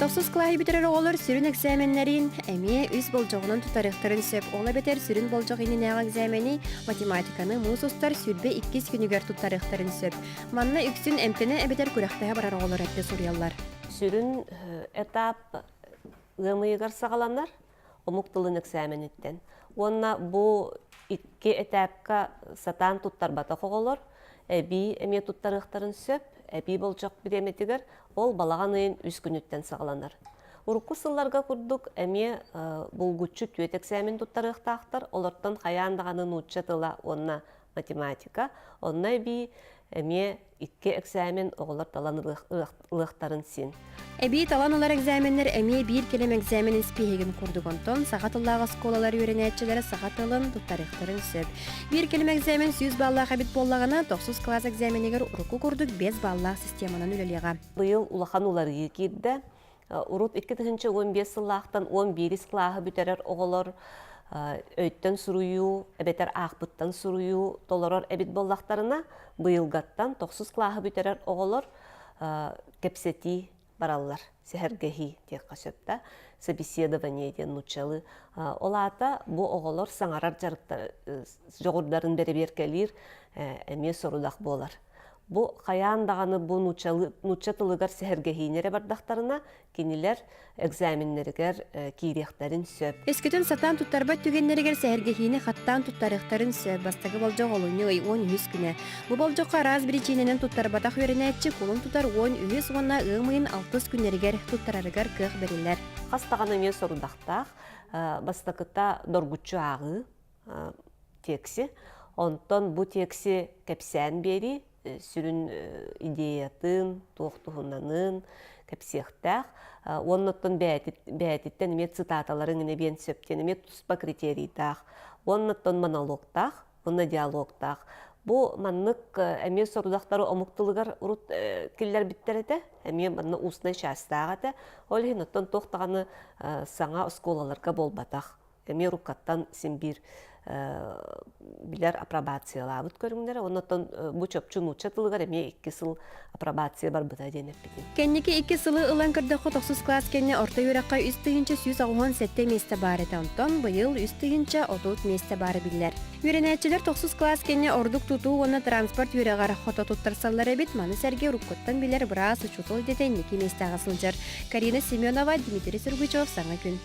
9 классы битирер оголор сүрүн экзаменнерин эми үс болжогунун тутарыктарын сөп ола бетер сүрүн болжог ининега экзамени математиканы муусустар сүрбе 2 күнүгөр тутарыктарын сөп. Манна үксүн эмтене эбетер күрәхтәһә барар оголор этте сурьяллар. Сүрүн этап ымыйгар сагаланар омуктулун экзамениттен. Онна бу 2 этапка сатан туттарбата оголор. Эби эме туттарыктарын сөп, эби болжок биреметигер ол балаганын 3 күнүттен сагаланар. Урукку сылларга курдук эме булгуччу түет экзамен туттарыктактар, олорттон хаяандаганын уччатыла онна математика, онна эби эме 2 экзамен оголор талан ылыктарын син. Эби талан олар экзаменнер эми бир келем экзамен испехеген курдугонтон сагатыллага сколалар үйренетчилери сагатылын туттарыктарын сөп. Бир келем экзамен 100 баллага бит боллагана 9 класс экзаменигер урукку курдук 5 баллах системанан үлелега. Быйыл улахан улары кирде урут 2015 сыллактан 11 классы бүтерер оголор өйттен суруйу, эбетер ахбыттан суруйу толорор эбит боллактарына быйылгаттан 9 классы бүтерер оголор кепсети бараллар, сехергехи тек қашыпта, собеседование ден нучалы. Олата бу оголор саңарар жарыктар, жоғырдарын беребер келир, эме сорудақ болар. Бу хаяндағаны бу нучатылыгар сехергехинере бардақтарына кенилер экзаменнерігер кирехтерин сөп. Эскетен сатан туттарбат түгеннеригер сехергехини хаттан туттарыктарын сөп. Бастагы болжок олуну 10 күнө. Бу болжокка раз биричиненен туттарбатак үйренетчи кулун тутар 10 онна ымыйын 60 күннеригер туттарарыгар кых берилер. Хастаганы мен сорудактак бастакыта доргуччу агы текси. Онтон бу текси кепсен бери сүрүн идеятын, туохтуһуннанын, кепсехтах, онноттон бәйтиттен эме цитаталарын эне бен сөптен эме туспа критерийтах, онноттон монологтах, онна диалогтах. Бу маннык эме сорудактары омуктулугар урут киллер биттерете, эме манна устный частагата, ол хиноттон тохтаганы саңа осколаларга болбатах. Эме рукаттан симбир билер апробациялабыт көрүңдер, оннотон бу чөпчүн учатылыгар эме 2 сыл апробация бар быта денеп битин. Кенники 2 сылы ылан кырдакы 9 класс кенне орта юракка үстүгүнчө 197 месте бар эте, онтон быйыл үстүгүнчө 30 месте бары биллер. Үйренетчилер 9 класс кенне ордук тутуу оны транспорт юрагар хото туттарсаллар эбит, маны серге руккоттан билер брас учутул детен 2 месте агасылжар. Карина Семенова, Дмитрий Сергучев, Саңа күн.